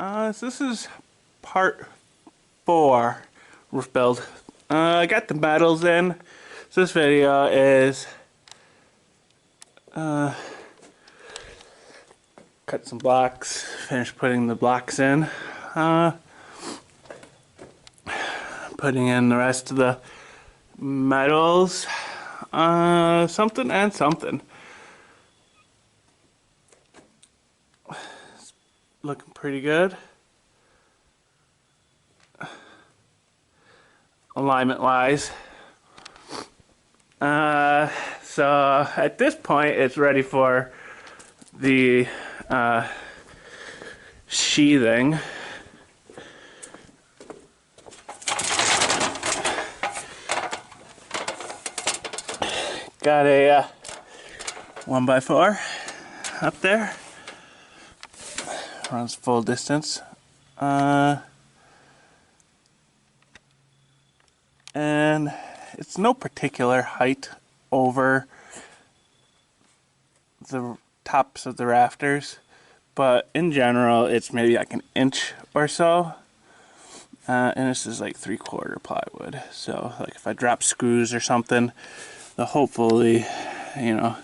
So this is part 4 roof build. I got the metals in. So this video is cut some blocks, finish putting the blocks in, putting in the rest of the metals, something and something. It's looking pretty good. Alignment wise. So at this point it's ready for the sheathing. Got a 1x4 up there, runs full distance, and it's no particular height over the tops of the rafters, but in general it's maybe like an inch or so, and this is like 3/4 plywood, so like if I drop screws or something, they'll hopefully, you know,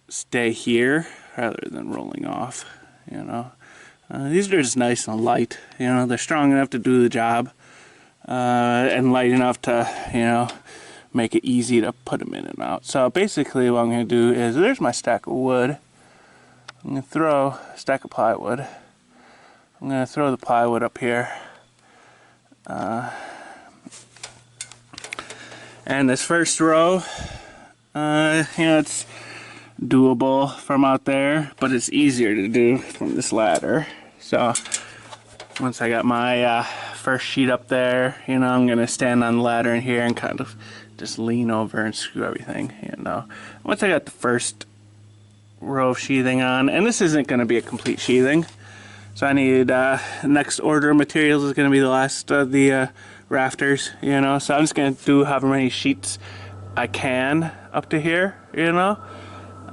stay here rather than rolling off, you know. These are just nice and light, you know, they're strong enough to do the job, and light enough to, you know, make it easy to put them in and out. So basically what I'm going to do is, there's my stack of wood. I'm going to throw a stack of plywood. I'm going to throw the plywood up here. And this first row, you know, it's doable from out there, but it's easier to do from this ladder. So once I got my first sheet up there, you know, I'm going to stand on the ladder in here and kind of just lean over and screw everything, you know. Once I got the first row of sheathing on, and this isn't going to be a complete sheathing, so I need, next order of materials is going to be the last of the rafters, you know, so I'm just going to do however many sheets I can up to here, you know.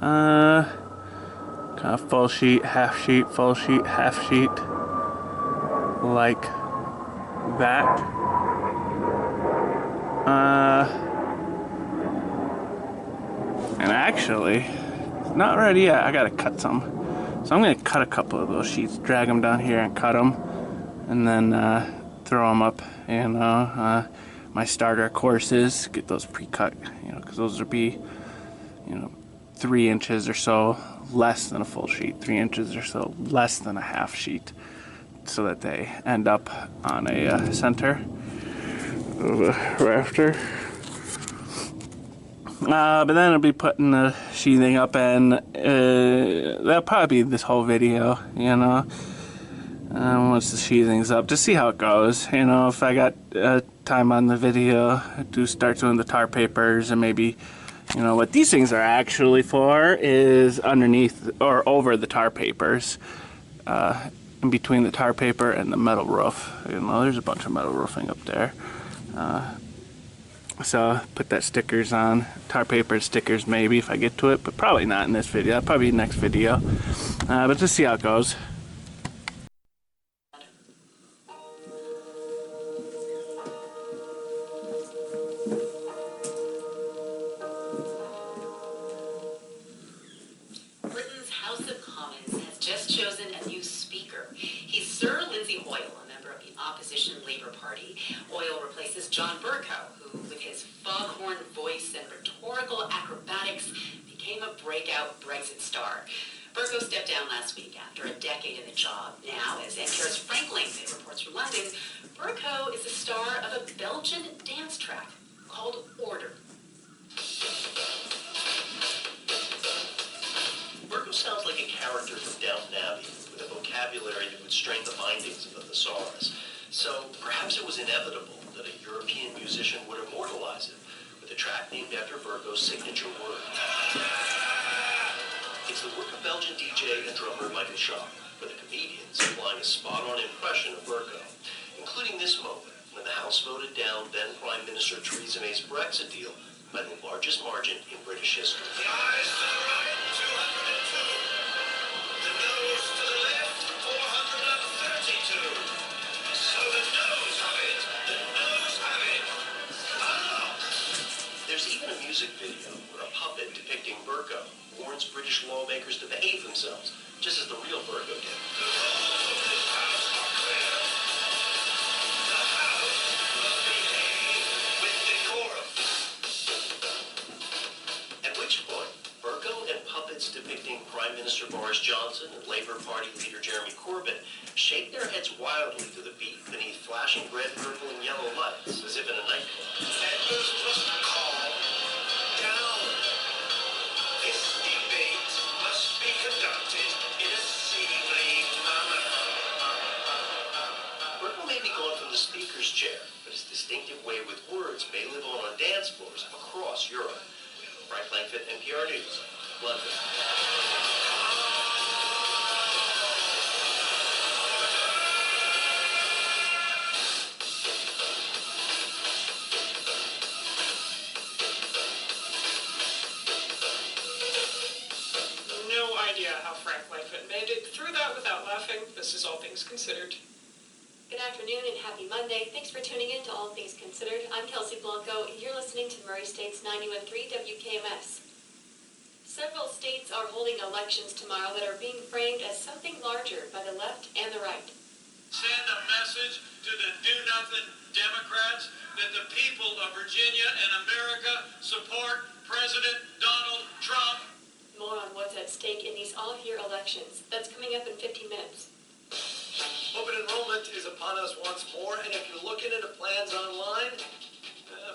Kind of full sheet, half sheet, full sheet, half sheet, like that. And actually, not ready yet. I gotta cut some. So I'm gonna cut a couple of those sheets, drag them down here and cut them, and then throw them up. You know, my starter courses, get those pre-cut. You know, because those would be, you know, 3 inches or so less than a full sheet, 3 inches or so less than a half sheet, so that they end up on a center of a rafter. But then I'll be putting the sheathing up, and that'll probably be this whole video, you know. Once the sheathing's up, just see how it goes. You know, if I got time on the video, I do start doing the tar papers, and maybe, you know, what these things are actually for is underneath or over the tar papers, in between the tar paper and the metal roof. You know, there's a bunch of metal roofing up there. So put that stickers on, tar paper stickers maybe if I get to it, but probably not in this video. That'll probably be next video. But just see how it goes. Britain's House of Commons has just chosen a new speaker. He's Sir Lindsay Hoyle, a member of the opposition Labour Party. Hoyle replaces John Bercow, who, with his foghorn voice and rhetorical acrobatics, became a breakout Brexit star. Bercow stepped down last week after a decade in the job. Now, as NPR's Frank Langford reports from London, Bercow is the star of a Belgian dance track called Order. Bercow sounds like a character from Downton Abbey, with a vocabulary that would strain the bindings of the thesaurus. So perhaps it was inevitable that a European musician would immortalize it with a track named after Bercow's signature word. It's the work of Belgian DJ and drummer Michael Shaw, with a comedian supplying a spot-on impression of Bercow, including this moment when the House voted down then Prime Minister Theresa May's Brexit deal by the largest margin in British history. The ayes to the right, 202. The noes to the left, 409. warns British lawmakers to behave themselves, just as the real Virgo did. At which point, Virgo and puppets depicting Prime Minister Boris Johnson and Labour Party leader Jeremy Corbyn shake their heads wildly to the beat beneath flashing red, purple, and yellow lights, as if in a nightclub. Members must calm down. This debate must be conducted in a seemly manner. Virgo may be gone from the speaker's chair, but his distinctive way with words may live on dance floors across Europe. Frank Langford, NPR News, London. No idea how Frank Langford made it through that without laughing. This is All Things Considered. Good afternoon and happy Monday. Thanks for tuning in to All Things Considered. I'm Kelsey Blanco, and you're listening to Murray State's 91.3 WKMS. Several states are holding elections tomorrow that are being framed as something larger by the left and the right. Send a message to the do-nothing Democrats that the people of Virginia and America support President Donald Trump. More on what's at stake in these all-year elections. That's coming up in 15 minutes. Open enrollment is upon us once more, and if you're looking into plans online,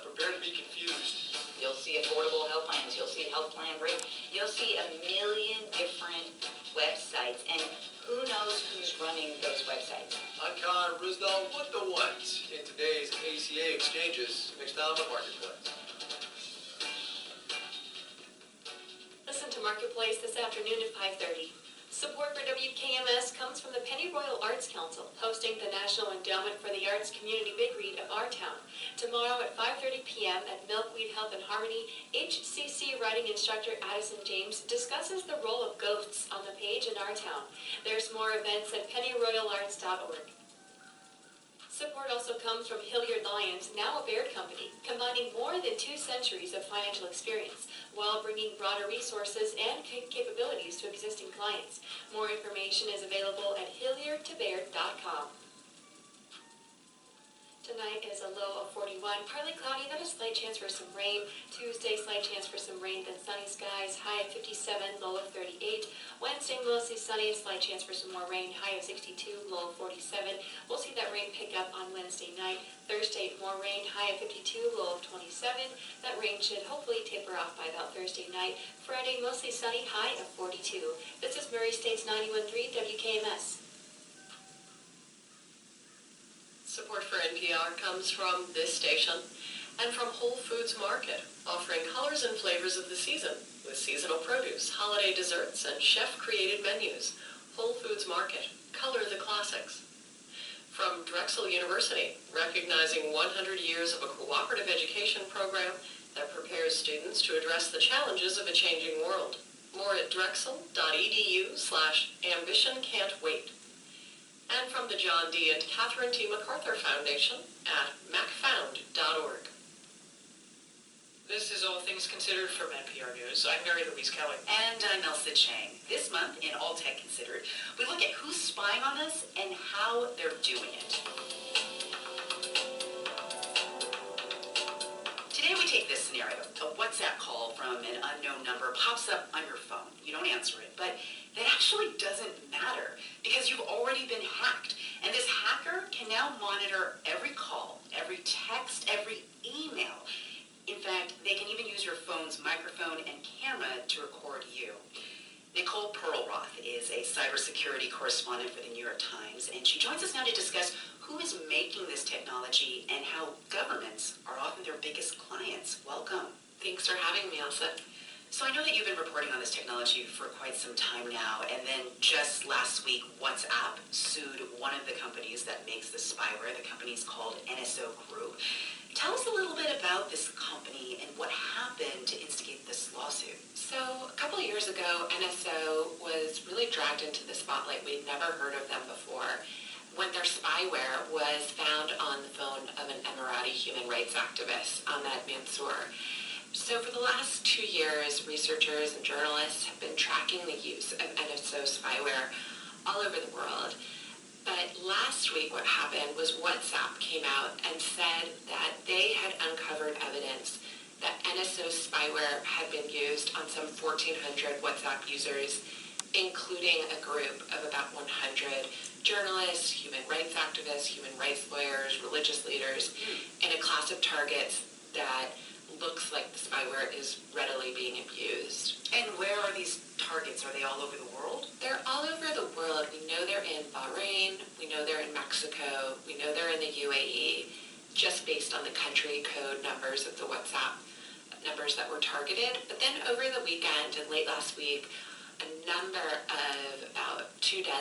prepare to be confused. You'll see affordable health plans, you'll see health plan rate, you'll see a million different websites, and who knows who's running those websites. I'm Con Risdall. What the what in today's ACA exchanges mixed down the marketplace? Listen to Marketplace this afternoon at 5:30. Support for WKMS comes from the Pennyroyal Arts Council, hosting the National Endowment for the Arts Community Big Read of Our Town. Tomorrow at 5:30 p.m. at Milkweed Health and Harmony, HCC writing instructor Addison James discusses the role of ghosts on the page in Our Town. There's more events at pennyroyalarts.org. Support also comes from Hilliard Lyons, now a Baird company, combining more than 2 centuries of financial experience while bringing broader resources and capabilities to existing clients. More information is available at hilliardtobaird.com. Tonight is a low of 41, partly cloudy, then a slight chance for some rain. Tuesday, slight chance for some rain, then sunny skies, high of 57, low of 38. Wednesday, mostly sunny, a slight chance for some more rain, high of 62, low of 47. We'll see that rain pick up on Wednesday night. Thursday, more rain, high of 52, low of 27. That rain should hopefully taper off by about Thursday night. Friday, mostly sunny, high of 42. This is Murray State's 91.3 WKMS. Support for NPR comes from this station and from Whole Foods Market, offering colors and flavors of the season with seasonal produce, holiday desserts, and chef-created menus. Whole Foods Market, color the classics. From Drexel University, recognizing 100 years of a cooperative education program that prepares students to address the challenges of a changing world. More at drexel.edu/ambitioncan'twait. And from the John D. and Catherine T. MacArthur Foundation at macfound.org. This is All Things Considered from NPR News. I'm Mary Louise Kelly. And I'm Elsa Chang. This month in All Tech Considered, we look at who's spying on us and how they're doing it. Today we take this scenario. A WhatsApp call from an unknown number pops up on your phone. You don't answer it, but that actually doesn't matter because you've already been hacked. And this hacker can now monitor every call, every text, every email. In fact, they can even use your phone's microphone and camera to record you. Nicole Perlroth is a cybersecurity correspondent for the New York Times, and she joins us now to discuss who is making this technology and how governments are often their biggest clients. Welcome. Thanks for having me, Elsa. So I know that you've been reporting on this technology for quite some time now, and then just last week, WhatsApp sued one of the companies that makes the spyware. The company's called NSO Group. Tell us a little bit about this company and what happened to instigate this lawsuit. So a couple of years ago, NSO was really dragged into the spotlight. We'd never heard of them before when their spyware was found on the phone of an Emirati human rights activist, Ahmed Mansour. So for the last 2 years, researchers and journalists have been tracking the use of NSO spyware all over the world. But last week what happened was WhatsApp came out and said that they had uncovered evidence that NSO spyware had been used on some 1,400 WhatsApp users, including a group of about 100 journalists, human rights activists, human rights lawyers, religious leaders, in a class of targets that looks like the spyware is readily being abused. And where are these targets? Are they all over the world? They're all over the world. We know they're in Bahrain, we know they're in Mexico, we know they're in the UAE, just based on the country code numbers of the WhatsApp numbers that were targeted. But then over the weekend and late last week, a number of about 24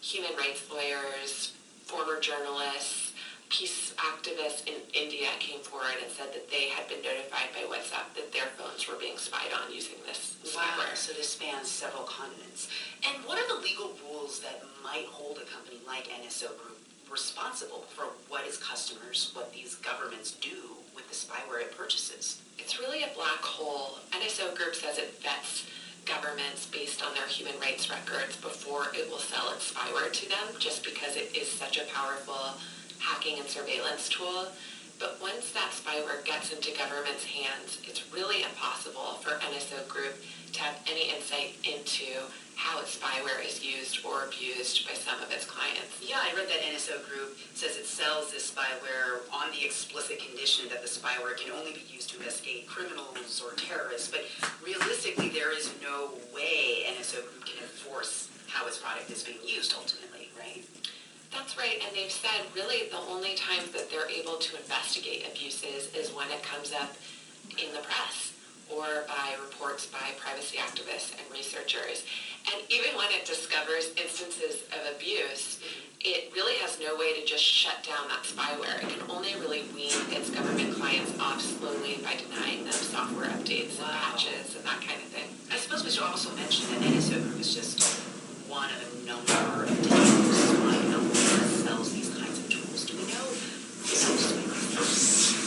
human rights lawyers, former journalists, peace activists in India came forward and said that they had been notified by WhatsApp that their phones were being spied on using this spyware. Wow, so this spans several continents. And what are the legal rules that might hold a company like NSO Group responsible for what its customers, what these governments do with the spyware it purchases? It's really a black hole. NSO Group says it vets governments based on their human rights records before it will sell its spyware to them, just because it is such a powerful hacking and surveillance tool. But once that spyware gets into government's hands, it's really impossible for NSO Group to have any insight into how its spyware is used or abused by some of its clients. Yeah, I read that NSO Group says it sells this spyware on the explicit condition that the spyware can only be used to investigate criminals or terrorists, but realistically there is no way NSO Group can enforce how its product is being used ultimately, right? That's right, and they've said really the only time that they're able to investigate abuses is when it comes up in the press or by reports by privacy activists and researchers. And even when it discovers instances of abuse, it really has no way to just shut down that spyware. It can only really wean its government clients off slowly by denying them software updates and patches and that kind of thing. I suppose we should also mention that NSO Group is just one of a number of digital spying companies that sells these kinds of tools. Do we know who else we know?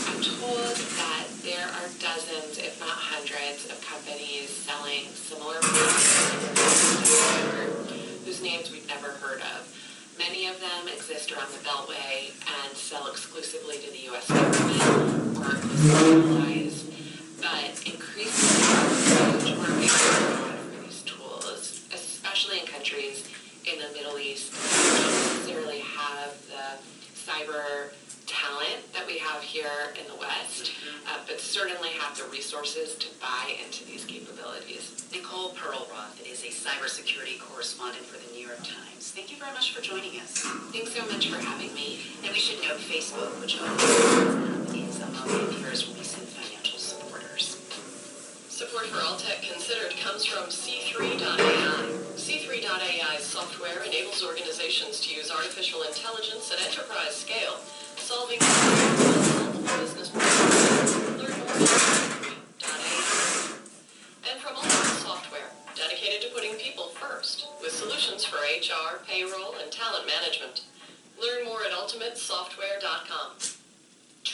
I'm told that there are dozens, if not hundreds, of companies selling similar products whose names we've never heard of. Many of them exist around the Beltway and sell exclusively to the U.S. government or are localized, but increasingly huge market for these tools, especially in countries in the Middle East that don't necessarily have the cyber talent that we have here in the West, but certainly have the resources to buy into these capabilities. Nicole Perlroth is a cybersecurity correspondent for the New York Times. Thank you very much for joining us. Thanks so much for having me. And we should note Facebook, which is among NPR's recent financial supporters. Support for All Tech Considered comes from C3.ai. C3.ai's software enables organizations to use artificial intelligence at enterprise scale, solving multiple business problems. Learn more at C3.ai. And from Ultimate Software, dedicated to putting people first, with solutions for HR, payroll, and talent management. Learn more at ultimatesoftware.com.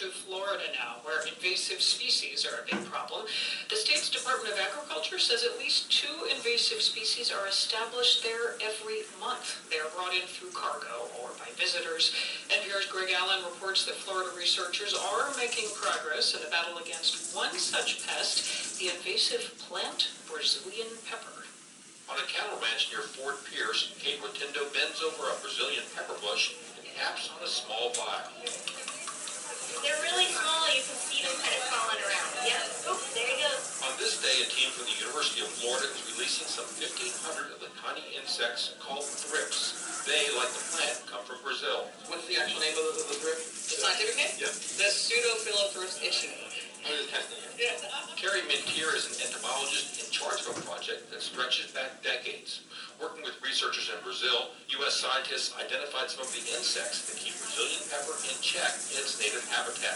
To Florida now, where invasive species are a big problem. The state's Department of Agriculture says at least 2 invasive species are established there every month. They're brought in through cargo or by visitors. NPR's Greg Allen reports that Florida researchers are making progress in a battle against one such pest, the invasive plant Brazilian pepper. On a cattle ranch near Fort Pierce, Kate Rotundo bends over a Brazilian pepper bush and taps on a small vial. They're really small. You can see them kind of crawling around. Yep. Oops, there he goes. On this day, a team from the University of Florida is releasing some 1,500 of the tiny insects called thrips. They, like the plant, come from Brazil. What's the actual name of the thrip? The scientific name? Yeah. The Pseudophilophrus ichneuo. I'm just testing it. Yeah. Carrie Mintier is an entomologist in charge of a project that stretches back decades. Working with researchers in Brazil, U.S. scientists identified some of the insects that keep Brazilian pepper in check in its native habitat.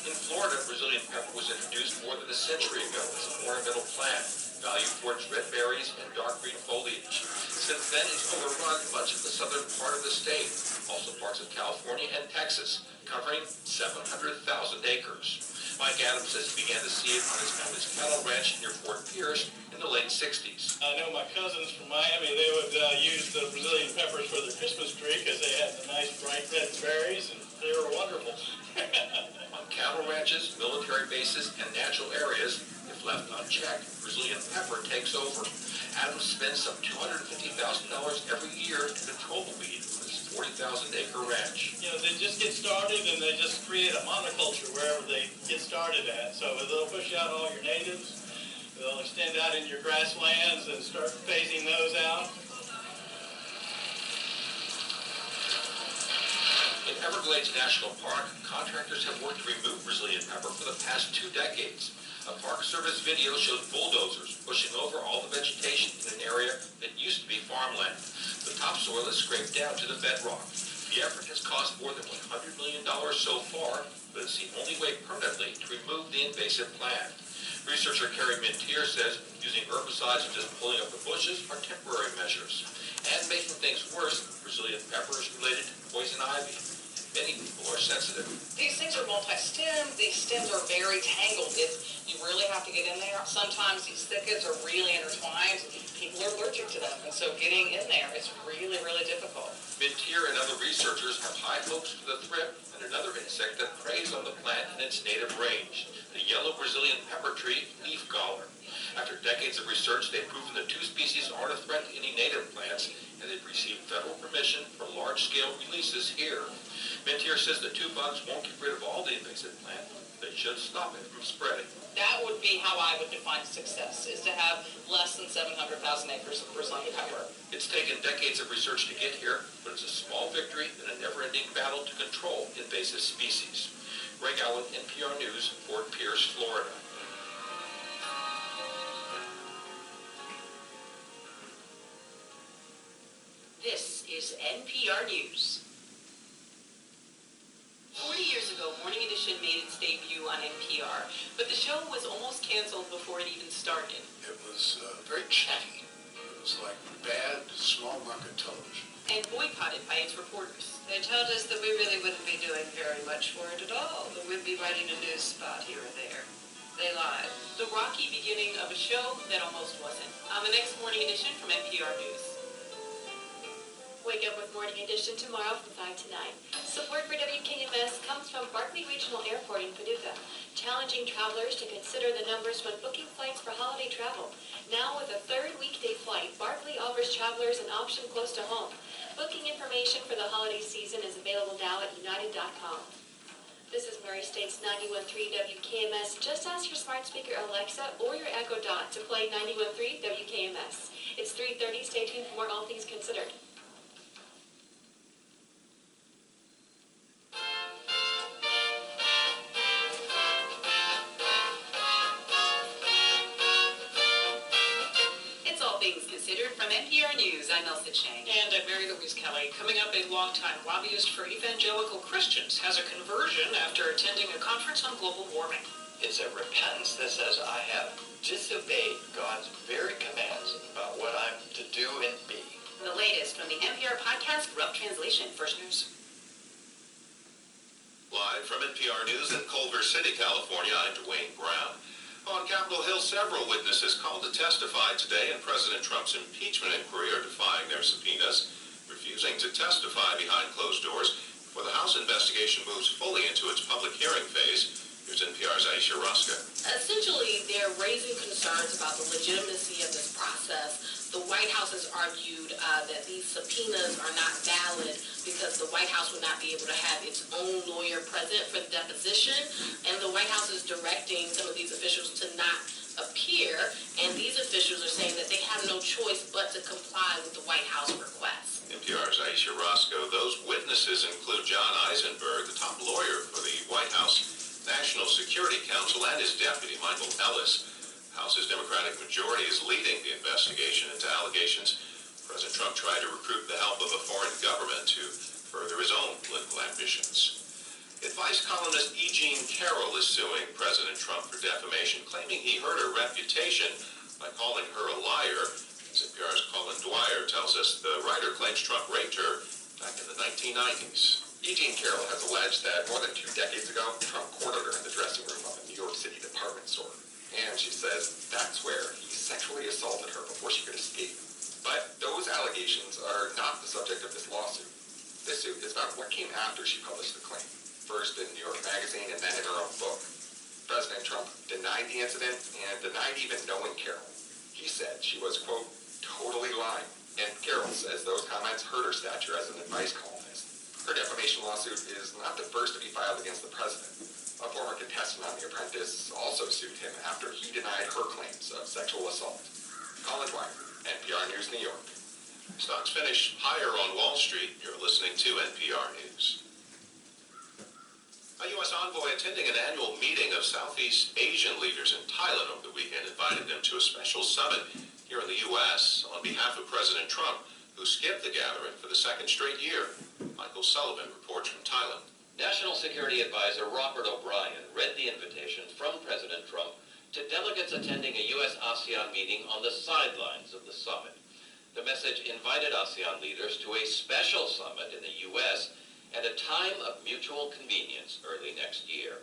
In Florida, Brazilian pepper was introduced more than a century ago as an ornamental plant. value for its red berries and dark green foliage. Since then, it's overrun much of the southern part of the state, also parts of California and Texas, covering 700,000 acres. Mike Adams says he began to see it on his family's cattle ranch near Fort Pierce in the late 60s. I know my cousins from Miami, they would use the Brazilian peppers for their Christmas tree because they had the nice bright red berries and they were wonderful. On cattle ranches, military bases, and natural areas, if left unchecked, Brazilian pepper takes over. Adams spends some $250,000 every year to control the weed on his 40,000-acre ranch. You know, they just get started and they just create a monoculture wherever they get started at. So they'll push out all your natives, they'll extend out in your grasslands and start phasing those out. In Everglades National Park, contractors have worked to remove Brazilian pepper for the past 2 decades. A Park Service video shows bulldozers pushing over all the vegetation in an area that used to be farmland. The topsoil is scraped down to the bedrock. The effort has cost more than $100 million so far, but it's the only way permanently to remove the invasive plant. Researcher Carrie Mintier says using herbicides and just pulling up the bushes are temporary measures. And making things worse, Brazilian pepper is related to poison ivy. Many people are sensitive. These things are multi-stemmed. These stems are very tangled. You really have to get in there. Sometimes these thickets are really intertwined. People are allergic to them, and so getting in there is really, really difficult. Mintier and other researchers have high hopes for the thrip and another insect that preys on the plant in its native range, the yellow Brazilian pepper tree leaf galler. After decades of research, they've proven the 2 species aren't a threat to any native plants, and they've received federal permission for large-scale releases here. Mintier says the 2 bugs won't get rid of all the invasive plant. They should stop it from spreading. That would be how I would define success, is to have less than 700,000 acres of Brazilian pepper. It's taken decades of research to get here, but it's a small victory in a never-ending battle to control invasive species. Greg Allen, NPR News, Fort Pierce, Florida. This is NPR News. 40 years ago, Morning Edition made its debut on NPR, but the show was almost canceled before it even started. It was very chatty. It was like bad small market television. And boycotted by its reporters. They told us that we really wouldn't be doing very much for it at all, that we'd be writing a news spot here or there. They lied. The rocky beginning of a show that almost wasn't. On the next Morning Edition from NPR News. Wake up with Morning Edition tomorrow from 5 to 9. Support for WKMS comes from Barkley Regional Airport in Paducah, challenging travelers to consider the numbers when booking flights for holiday travel. Now with a 3rd weekday flight, Barkley offers travelers an option close to home. Booking information for the holiday season is available now at united.com. This is Murray State's 91.3 WKMS. Just ask your smart speaker Alexa or your Echo Dot to play 91.3 WKMS. It's 3:30. Stay tuned for more All Things Considered. It's All Things Considered from NPR News. I'm Elsa Chang. And I'm Mary Louise Kelly. Coming up, a longtime lobbyist for evangelical Christians has a conversion after attending a conference on global warming. It's a repentance that says I have disobeyed God's very commands about what I'm to do and be. The latest from the NPR podcast, Rough Translation. First News. Live from NPR News in Culver City, California, I'm Dwayne Brown. On Capitol Hill, several witnesses called to testify today in President Trump's impeachment inquiry are defying their subpoenas, refusing to testify behind closed doors before the House investigation moves fully into its public hearing phase. Here's NPR's Aisha Ruska. Essentially, they're raising concerns about the legitimacy of this process. The White House has argued that these subpoenas are not valid because the White House would not be able to have its own lawyer present for the deposition, and the White House is directing some of these officials to not appear, and these officials are saying that they have no choice but to comply with the White House request. NPR's Aisha Roscoe. Those witnesses include John Eisenberg, the top lawyer for the White House National Security Council, and his deputy, Michael Ellis. The House's Democratic majority is leading the investigation into allegations President Trump tried to recruit the help of a foreign government to further his own political ambitions. Advice columnist E. Jean Carroll is suing President Trump for defamation, claiming he hurt her reputation by calling her a liar. NPR's Colin Dwyer tells us the writer claims Trump raped her back in the 1990s. E. Jean Carroll has alleged that more than 2 decades ago, Trump cornered her in the dressing room of a New York City department store. And she says that's where he sexually assaulted her before she could escape. But those allegations are not the subject of this lawsuit. This suit is about what came after she published the claim. First in New York Magazine and then in her own book. President Trump denied the incident and denied even knowing Carroll. He said she was, quote, totally lying. And Carroll says those comments hurt her stature as an advice columnist. Her defamation lawsuit is not the first to be filed against the president. A former contestant on The Apprentice also sued him after he denied her claims of sexual assault. Colin Dwyer, NPR News, New York. Stocks finish higher on Wall Street. You're listening to NPR News. A U.S. envoy attending an annual meeting of Southeast Asian leaders in Thailand over the weekend invited them to a special summit here in the U.S. on behalf of President Trump, who skipped the gathering for the second straight year. Michael Sullivan reports from Thailand. National Security Advisor Robert O'Brien read the invitation from President Trump to delegates attending a U.S.-ASEAN meeting on the sidelines of the summit. The message invited ASEAN leaders to a special summit in the U.S. at a time of mutual convenience early next year.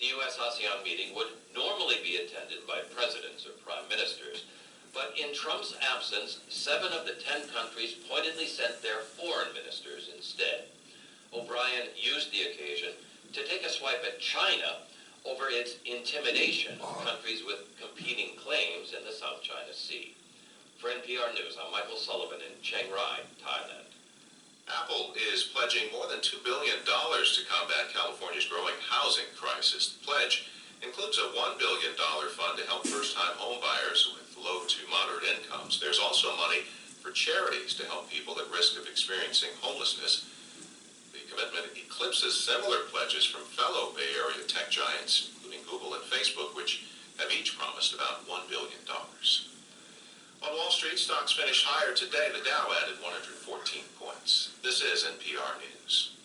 The U.S.-ASEAN meeting would normally be attended by presidents or prime ministers, but in Trump's absence, 7 of the 10 countries pointedly sent their foreign ministers instead. O'Brien used the occasion to take a swipe at China over its intimidation of countries with competing claims in the South China Sea. For NPR News, I'm Michael Sullivan in Chiang Rai, Thailand. Apple is pledging more than $2 billion to combat California's growing housing crisis. The pledge includes a $1 billion fund to help first-time home buyers with low to moderate incomes. There's also money for charities to help people at risk of experiencing homelessness. The commitment eclipses similar pledges from fellow Bay Area tech giants, including Google and Facebook, which have each promised about $1 billion. On Wall Street, stocks finished higher today. The Dow added 114 points. This is NPR News.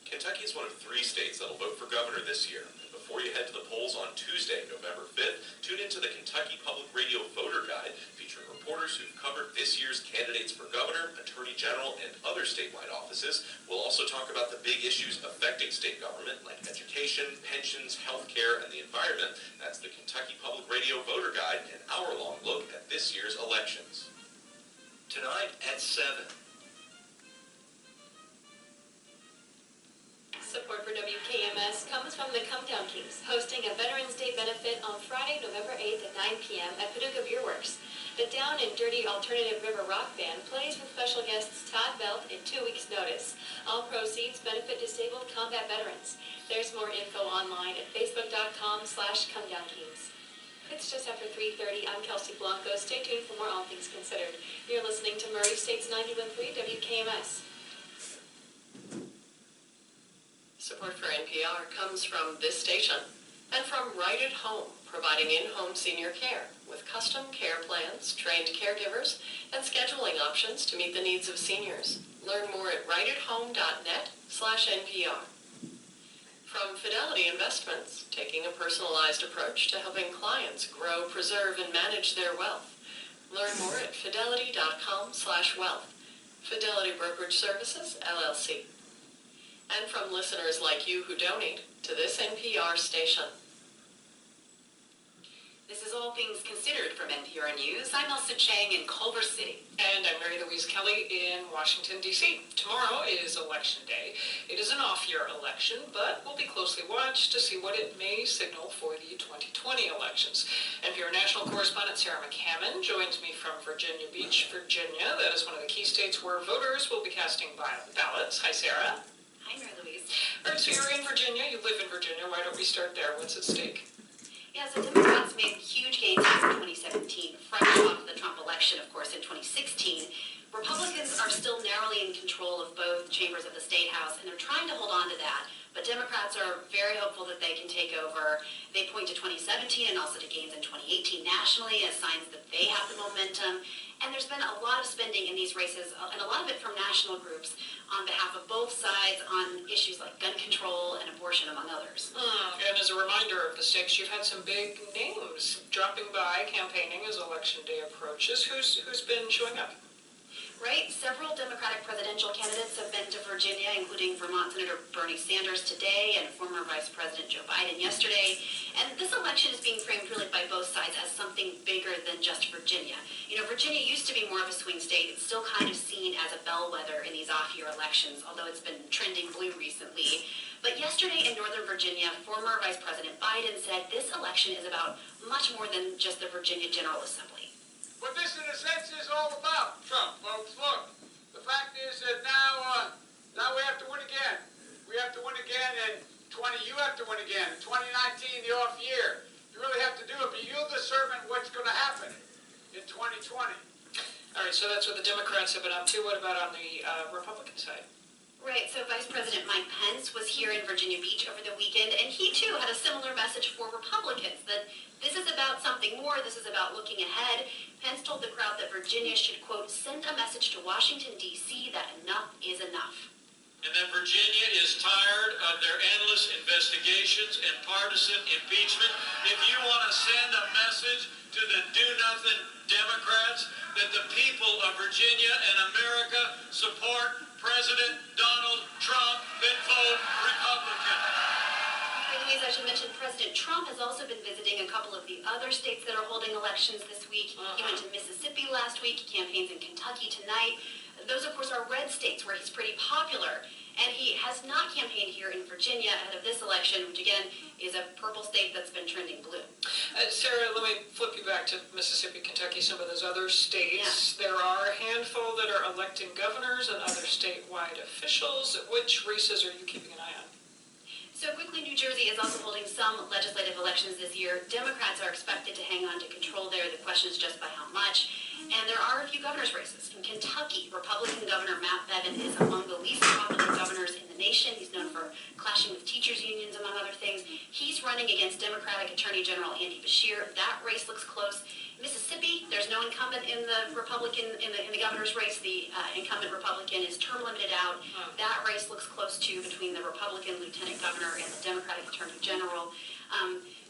Kentucky is one of 3 states that'll vote for governor this year. Before you head to the polls on Tuesday, November 5th, tune into the Kentucky Public Radio Voter Guide, featuring reporters who've covered this year's candidates for governor, attorney general, and other statewide offices. We'll also talk about the big issues affecting state government, like education, pensions, health care, and the environment. That's the Kentucky Public Radio Voter Guide, an hour-long look at this year's elections. Tonight at 7. Support for WKMS comes from the Come Down Kings, hosting a Veterans Day benefit on Friday, November 8th at 9 p.m. at Paducah Beer Works. The Down and Dirty Alternative River Rock Band plays with special guests Todd Belt in 2 weeks' notice. All proceeds benefit disabled combat veterans. There's more info online at facebook.com/ComeDownKings. It's just after 3:30. I'm Kelsey Blanco. Stay tuned for more All Things Considered. You're listening to Murray State's 91.3 WKMS. Support for NPR comes from this station and from Right at Home, providing in-home senior care with custom care plans, trained caregivers, and scheduling options to meet the needs of seniors. Learn more at rightathome.net/NPR. From Fidelity Investments, taking a personalized approach to helping clients grow, preserve, and manage their wealth. Learn more at fidelity.com/wealth. Fidelity Brokerage Services, LLC. And from listeners like you who donate to this NPR station. This is All Things Considered from NPR News. I'm Elsa Chang in Culver City. And I'm Mary Louise Kelly in Washington, D.C. Tomorrow is Election Day. It is an off-year election, but will be closely watched to see what it may signal for the 2020 elections. NPR National Correspondent Sarah McCammon joins me from Virginia Beach, Virginia. That is one of the key states where voters will be casting ballots. Hi, Sarah. Hi, Mary Louise. All right, so you're in Virginia. You live in Virginia. Why don't we start there? What's at stake? Yeah, so Democrats made huge gains in 2017, fresh off the Trump election, of course, in 2016. Republicans are still narrowly in control of both chambers of the State House, and they're trying to hold on to that. But Democrats are very hopeful that they can take over. They point to 2017 and also to gains in 2018 nationally as signs that they have the momentum. And there's been a lot of spending in these races, and a lot of it from national groups on behalf of both sides on issues like gun control and abortion, among others. And as a reminder of the stakes, you've had some big names dropping by campaigning as Election Day approaches, who's been showing up? Right? Several Democratic presidential candidates have been to Virginia, including Vermont Senator Bernie Sanders today and former Vice President Joe Biden yesterday. And this election is being framed really by both sides as something bigger than just Virginia. You know, Virginia used to be more of a swing state. It's still kind of seen as a bellwether in these off-year elections, although it's been trending blue recently. But yesterday in Northern Virginia, former Vice President Biden said this election is about much more than just the Virginia General Assembly. What this, in a sense, is all about, Trump, folks. Look, the fact is that now we have to win again. We have to win again in you have to win again. 2019, the off year. You really have to do it, but you'll discern what's going to happen in 2020. All right, so that's what the Democrats have been up to. What about on the Republican side? Right, so Vice President Mike Pence was here in Virginia Beach over the weekend, and he too had a similar message for Republicans, that this is about something more, this is about looking ahead. Pence told the crowd that Virginia should, quote, send a message to Washington, D.C. that enough is enough. And that Virginia is tired of their endless investigations and partisan impeachment. If you want to send a message to the do-nothing Democrats that the people of Virginia and America support President Donald Trump, then vote Republican. Louise, I should mention President Trump has also been visiting a couple of the other states that are holding elections this week. He went to Mississippi last week, campaigns in Kentucky tonight. Those, of course, are red states where he's pretty popular. And he has not campaigned here in Virginia ahead of this election, which, again, is a purple state that's been trending blue. Sarah, let me flip you back to Mississippi, Kentucky, some of those other states. Yeah. There are a handful that are electing governors and other statewide officials. Which races are you keeping an eye on? So quickly, New Jersey is also holding some legislative elections this year. Democrats are expected to hang on to control there. The question is just by how much. And there are a few governor's races. In Kentucky, Republican Governor Matt Bevin is among the least popular governors in the nation. He's known for clashing with teachers' unions, among other things. He's running against Democratic Attorney General Andy Beshear. That race looks close. Mississippi, there's no incumbent in the Republican in the governor's race. The incumbent Republican is term limited out. That race looks close too between the Republican Lieutenant Governor and the Democratic Attorney General.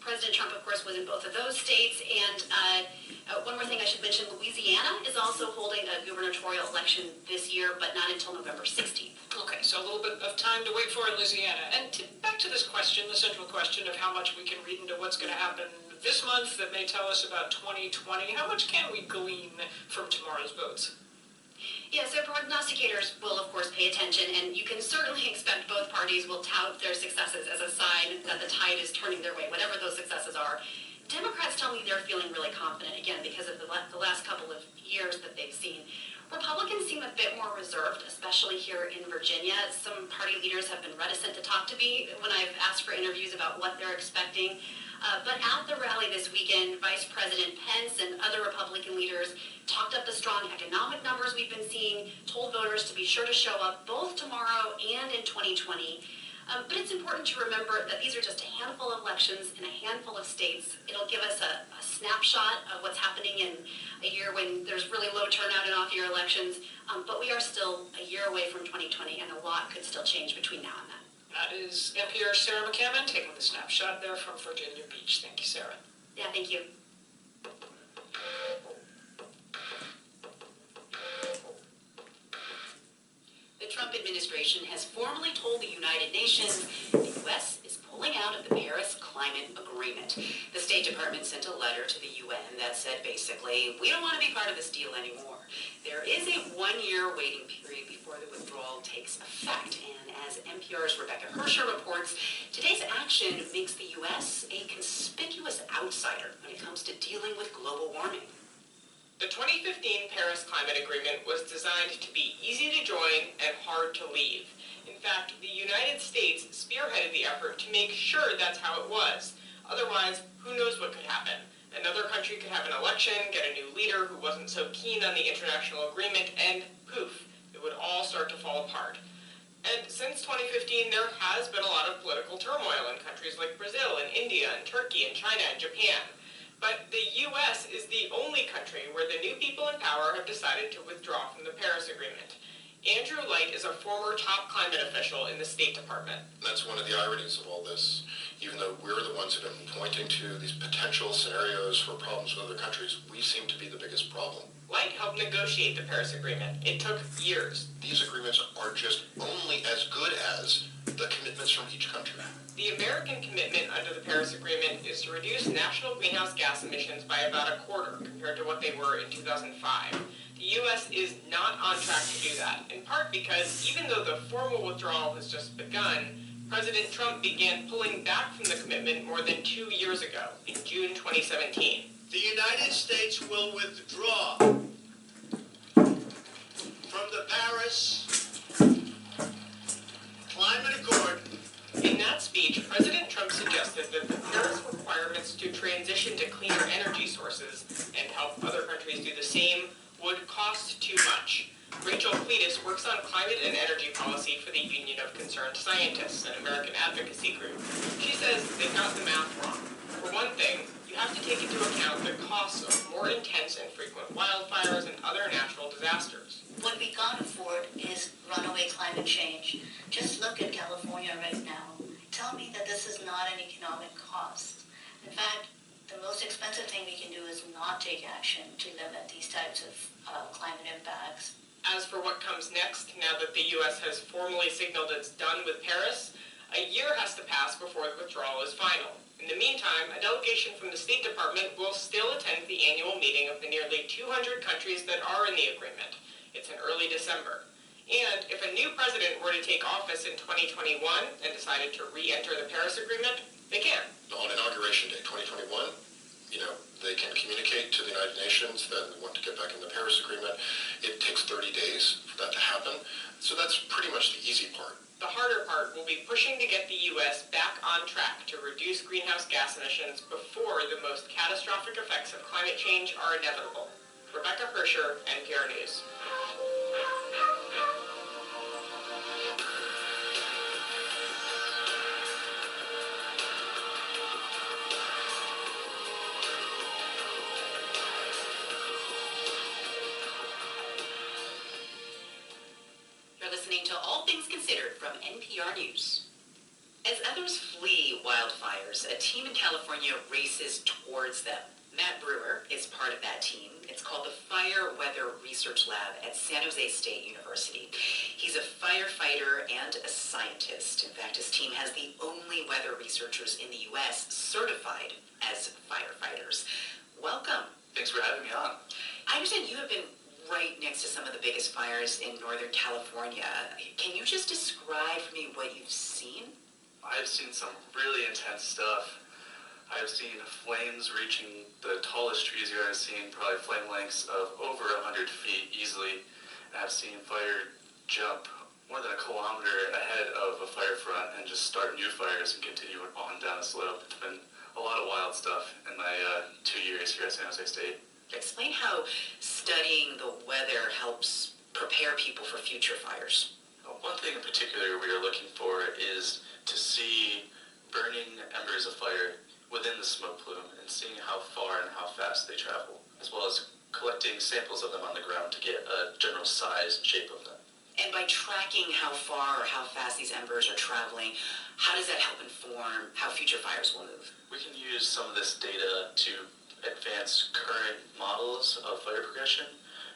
President Trump, of course, was in both of those states. And one more thing I should mention, Louisiana is also holding a gubernatorial election this year, but not until November 16th. Okay, so a little bit of time to wait for in Louisiana. And back to this question, the central question of how much we can read into what's going to happen this month that may tell us about 2020. How much can we glean from tomorrow's votes? Yeah, so prognosticators will, of course, pay attention, and you can certainly expect both parties will tout their successes as a sign that the tide is turning their way, whatever those successes are. Democrats tell me they're feeling really confident, again, because of the last couple of years that they've seen. Republicans seem a bit more reserved, especially here in Virginia. Some party leaders have been reticent to talk to me when I've asked for interviews about what they're expecting. But at the rally this weekend, Vice President Pence and other Republican leaders talked up the strong economic numbers we've been seeing, told voters to be sure to show up both tomorrow and in 2020. But it's important to remember that these are just a handful of elections in a handful of states. It'll give us a snapshot of what's happening in a year when there's really low turnout in off-year elections. But we are still a year away from 2020, and a lot could still change between now and then. That is NPR's Sarah McCammon taking the snapshot there from Virginia Beach. Thank you, Sarah. Yeah, thank you. The Trump administration has formally told the United Nations the U.S. is pulling out of the Paris Climate Agreement. The State Department sent a letter to the UN that said basically, we don't want to be part of this deal anymore. There is a one-year waiting period before the withdrawal takes effect, and as NPR's Rebecca Hersher reports, today's action makes the U.S. a conspicuous outsider when it comes to dealing with global warming. The 2015 Paris Climate Agreement was designed to be easy to join and hard to leave. In fact, the United States spearheaded the effort to make sure that's how it was. Otherwise, who knows what could happen? Another country could have an election, get a new leader who wasn't so keen on the international agreement, and poof, it would all start to fall apart. And since 2015, there has been a lot of political turmoil in countries like Brazil and India and Turkey and China and Japan. But the U.S. is the only country where the new people in power have decided to withdraw from the Paris Agreement. Andrew Light is a former top climate official in the State Department. That's one of the ironies of all this. even though we're the ones that have been pointing to these potential scenarios for problems with other countries, we seem to be the biggest problem. Light helped negotiate the Paris Agreement. It took years. These agreements are just only as good as the commitments from each country. The American commitment under the Paris Agreement is to reduce national greenhouse gas emissions by about a quarter compared to what they were in 2005. The U.S. is not on track to do that, in part because even though the formal withdrawal has just begun, President Trump began pulling back from the commitment more than 2 years ago, in June 2017. The United States will withdraw from the Paris Climate Accord. In that speech, President Trump suggested that the Paris requirements to transition to cleaner energy sources and help other countries do the same would cost too much. Rachel Cletus works on climate and energy policy for the Union of Concerned Scientists, an American advocacy group. She says they've got the math wrong. For one thing, you have to take into account the costs of more intense and frequent wildfires and other natural disasters. What we can't afford is runaway climate change. Just look at California right now. Tell me that this is not an economic cost. In fact, the most expensive thing we can do is not take action to limit these types of climate impacts. As for what comes next, now that the U.S. has formally signaled it's done with Paris, a year has to pass before the withdrawal is final. In the meantime, a delegation from the State Department will still attend the annual meeting of the nearly 200 countries that are in the agreement. It's in early December. And if a new president were to take office in 2021 and decided to re-enter the Paris Agreement, they can. On Inauguration Day 2021, they can communicate to the United Nations that we want to get back in the Paris Agreement. It takes 30 days for that to happen. So that's pretty much the easy part. The harder part will be pushing to get the U.S. back on track to reduce greenhouse gas emissions before the most catastrophic effects of climate change are inevitable. Rebecca Hersher, NPR News. You're listening to All Things Considered from NPR News. As others flee wildfires, a team in California races towards them. Matt Brewer is part of that team. It's called the Fire Weather Research Lab at San Jose State University. He's a firefighter and a scientist. In fact, his team has the only weather researchers in the U.S. certified as firefighters. Welcome. Thanks for having me on. I understand you have been right next to some of the biggest fires in Northern California. Can you just describe for me what you've seen? I've seen some really intense stuff. I've seen flames reaching the tallest trees you've ever seen, probably flame lengths of over 100 feet easily. And I've seen fire jump more than a kilometer ahead of a fire front and just start new fires and continue on down a slope. It's been a lot of wild stuff in my 2 years here at San Jose State. Explain how studying the weather helps prepare people for future fires. One thing in particular we are looking for is to see burning embers of fire within the smoke plume and seeing how far and how fast they travel, as well as collecting samples of them on the ground to get a general size and shape of them. And by tracking how far or how fast these embers are traveling, how does that help inform how future fires will move? We can use some of this data to advance current models of fire progression,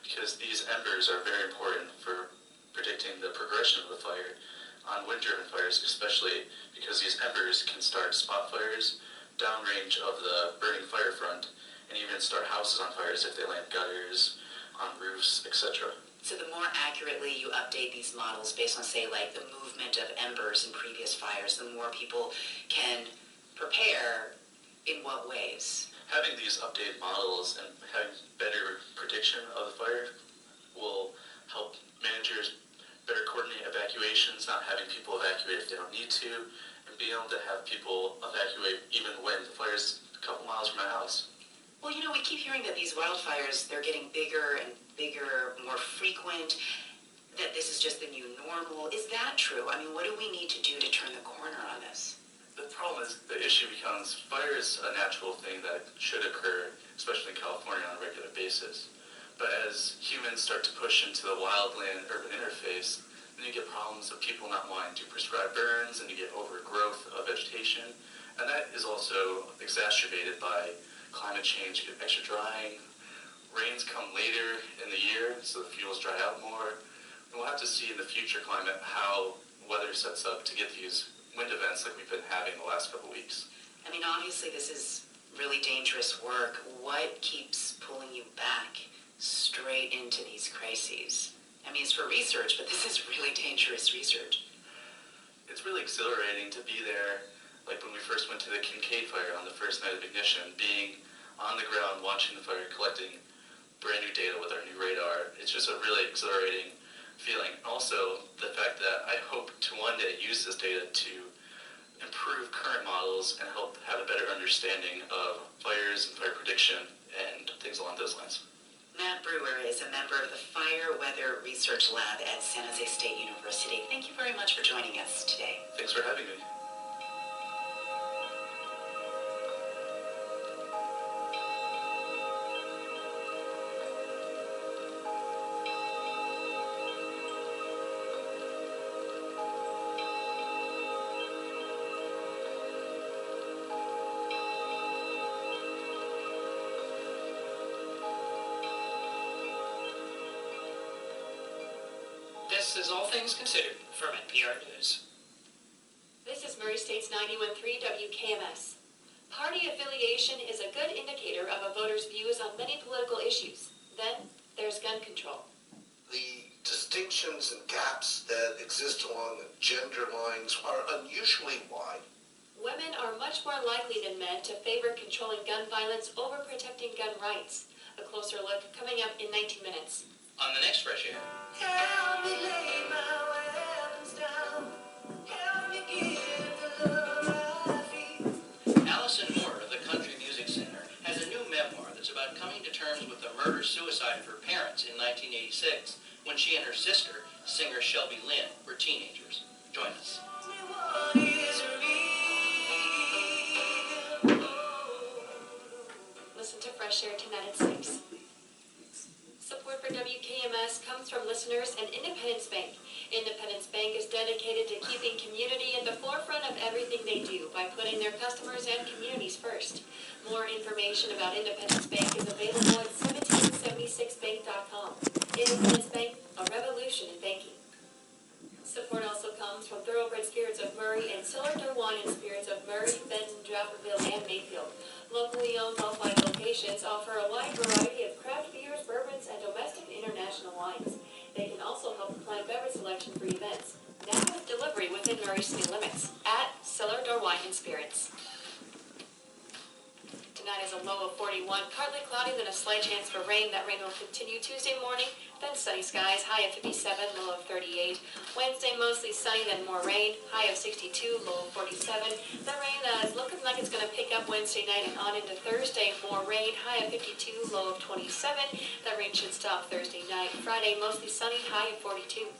because these embers are very important for predicting the progression of the fire on wind-driven fires, especially because these embers can start spot fires downrange of the burning fire front and even start houses on fires if they land gutters, on roofs, etc. So the more accurately you update these models based on, say, like the movement of embers in previous fires, the more people can prepare. In what ways? Having these updated models and having better prediction of the fire will help managers better coordinate evacuations, not having people evacuate if they don't need to, and being able to have people evacuate even when the fire's a couple miles from my house. Well, we keep hearing that these wildfires, they're getting bigger and bigger, more frequent, that this is just the new normal. Is that true? I mean, what do we need to do to turn the corner on this? The problem is, the issue becomes, fire is a natural thing that should occur, especially in California, on a regular basis. But as humans start to push into the wildland-urban interface, then you get problems of people not wanting to prescribe burns, and you get overgrowth of vegetation, And that is also exacerbated by climate change. You get extra drying, rains come later in the year, so the fuels dry out more. And we'll have to see in the future climate how weather sets up to get these wind events like we've been having the last couple weeks. I mean, obviously this is really dangerous work. What keeps pulling you back straight into these crises? I mean, it's for research, but this is really dangerous research. It's really exhilarating to be there, like when we first went to the Kincaid fire on the first night of ignition, being on the ground, watching the fire, collecting brand new data with our new radar. It's just a really exhilarating feeling. Also, the fact that I hope to one day use this data to improve current models and help have a better understanding of fires and fire prediction and things along those lines. Matt Brewer is a member of the Fire Weather Research Lab at San Jose State University. Thank you very much for joining us today. Thanks for having me. This is All Things Considered from NPR News. This is Murray State's 91.3 WKMS. Party affiliation is a good indicator of a voter's views on many political issues. Then there's gun control. The distinctions and gaps that exist along the gender lines are unusually wide. Women are much more likely than men to favor controlling gun violence over protecting gun rights. A closer look coming up in 19 minutes. On the next Fresh Air. Help me lay my weapons down. Help me give the love I feel. Allison Moore, the country music singer, has a new memoir that's about coming to terms with the murder-suicide of her parents in 1986, when she and her sister, singer Shelby Lynn, were teenagers. Join us. Listen to Fresh Air tonight at 6. Support for WKMS comes from listeners and Independence Bank. Independence Bank is dedicated to keeping community at the forefront of everything they do by putting their customers and communities first. More information about Independence Bank is available at 1776bank.com. Independence Bank, a revolution in banking. Support also comes from Thoroughbred Spirits of Murray and Cylinder Wine and Spirits of Murray, Benton, Draperville, and Mayfield. Locally owned, all 5 locations offer a wide variety of craft beers, bourbons, and domestic and international wines. They can also help plan beverage selection for events. Now with delivery within Murray city limits at Cylinder Wine and Spirits. Tonight is a low of 41, partly cloudy, then a slight chance for rain. That rain will continue Tuesday morning, then sunny skies, high of 57, low of 38. Wednesday, mostly sunny, then more rain, high of 62, low of 47. The rain is looking like it's going to pick up Wednesday night and on into Thursday. More rain, high of 52, low of 27. That rain should stop Thursday night. Friday, mostly sunny, high of 42.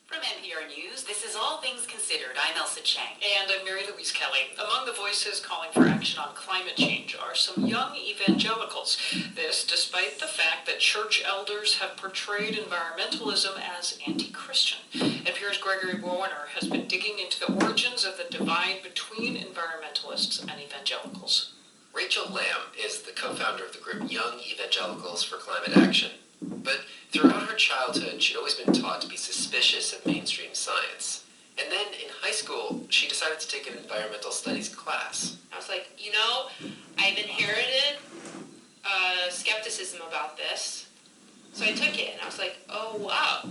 From NPR News, this is All Things Considered. I'm Elsa Chang. And I'm Mary Louise Kelly. Among the voices calling for action on climate change are some young evangelicals. This despite the fact that church elders have portrayed environmentalism as anti-Christian. NPR's Gregory Warner has been digging into the origins of the divide between environmentalists and evangelicals. Rachel Lamb is the co-founder of the group Young Evangelicals for Climate Action. But throughout her childhood, she'd always been taught to be suspicious of mainstream science. And then in high school, she decided to take an environmental studies class. I was like, I've inherited skepticism about this. So I took it, and I was like, oh, wow.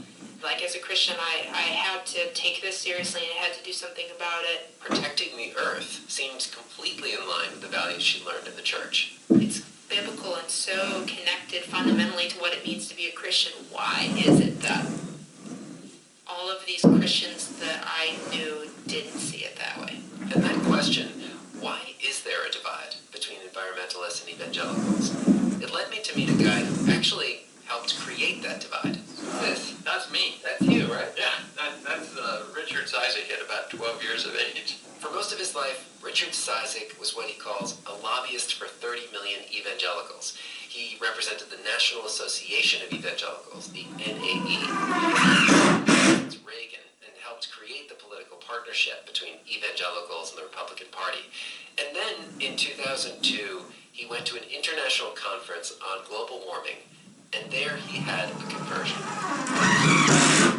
Like, as a Christian, I had to take this seriously, and I had to do something about it. Protecting the earth seemed completely in line with the values she learned in the church. It's biblical and so connected fundamentally to what it means to be a Christian. Why is it that all of these Christians that I knew didn't see it that way? And that question, why is there a divide between environmentalists and evangelicals? It led me to meet a guy who actually helped create that divide. That's me. That's you, right? Yeah, that's Richard Cizik at about 12 years of age. For most of his life, Richard Cizik was what he calls a lobbyist for 30 million evangelicals. He represented the National Association of Evangelicals, the NAE, Reagan, and helped helped create the political partnership between evangelicals and the Republican Party. And then, in 2002, he went to an international conference on global warming, and there he had a conversion.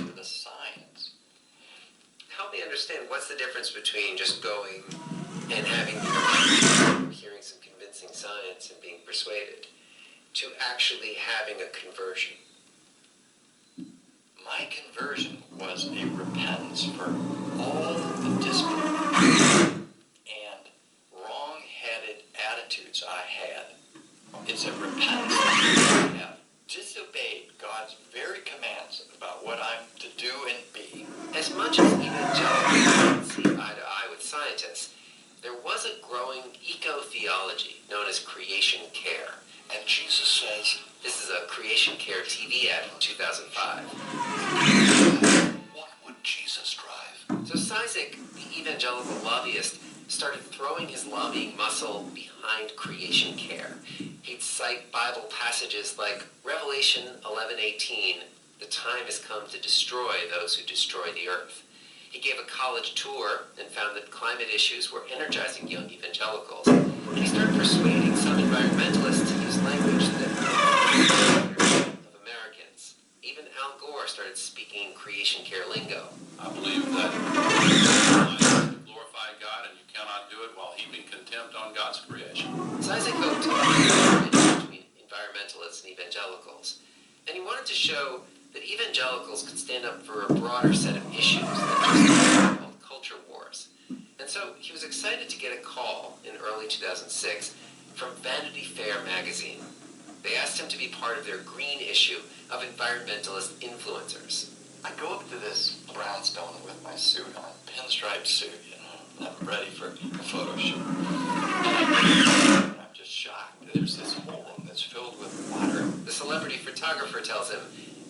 To the science. Help me understand, what's the difference between just going and having hearing some convincing science and being persuaded to actually having a conversion? My conversion was a repentance for all the disbelief and wrong-headed attitudes I had. It's a repentance I have disobeyed God's very commands about what I'm to do and be. As much as evangelicals see eye to eye with scientists, there was a growing eco-theology known as creation care. And Jesus says, this is a Creation Care TV ad from 2005. what would Jesus drive? So Cizik, the evangelical lobbyist, started throwing his lobbying muscle behind creation care. He'd cite Bible passages like Revelation 11:18, the time has come to destroy those who destroy the earth. He gave a college tour and found that climate issues were energizing young evangelicals. He started persuading some environmentalists to use language that of Americans. Even Al Gore started speaking creation care lingo. I believe that to glorify God, and you cannot do it while heaping contempt on God's creation. Cizik hoped to be between environmentalists and evangelicals, and he wanted to show that evangelicals could stand up for a broader set of issues than just called culture wars. And so he was excited to get a call in early 2006 from Vanity Fair magazine. They asked him to be part of their green issue of environmentalist influencers. I go up to this brownstone with my suit on, pinstripe suit, I'm ready for a photo shoot. And I'm just shocked. There's this whole room that's filled with water. The celebrity photographer tells him,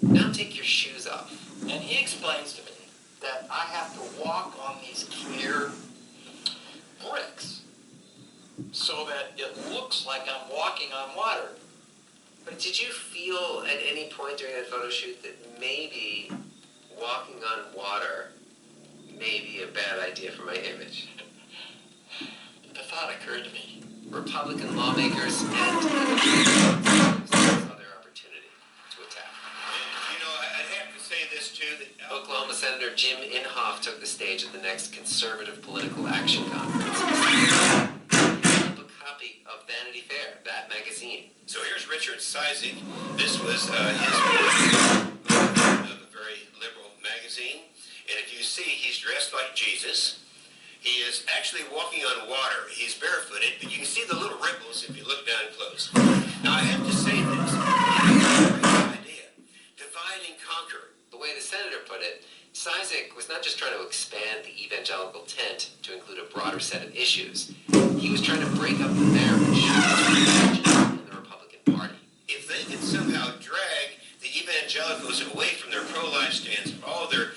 now take your shoes off. And he explains to me that I have to walk on these clear bricks so that it looks like I'm walking on water. But did you feel at any point during that photo shoot that maybe walking on water may be a bad idea for my image? The thought occurred to me. Republican lawmakers and saw their opportunity to attack. You know, I'd have to say this too, that Oklahoma Senator Jim Inhofe took the stage at the next Conservative Political Action Conference. A copy of Vanity Fair, that magazine. So here's Richard Cizik. This was his of a very liberal magazine. And if you see, he's dressed like Jesus. He is actually walking on water. He's barefooted, but you can see the little ripples if you look down close. Now, I have to say this. Great idea. Divide and conquer. The way the senator put it, Cizik was not just trying to expand the evangelical tent to include a broader set of issues. He was trying to break up the marriage in the Republican Party. If they could somehow drag the evangelicals away from their pro-life stance, all their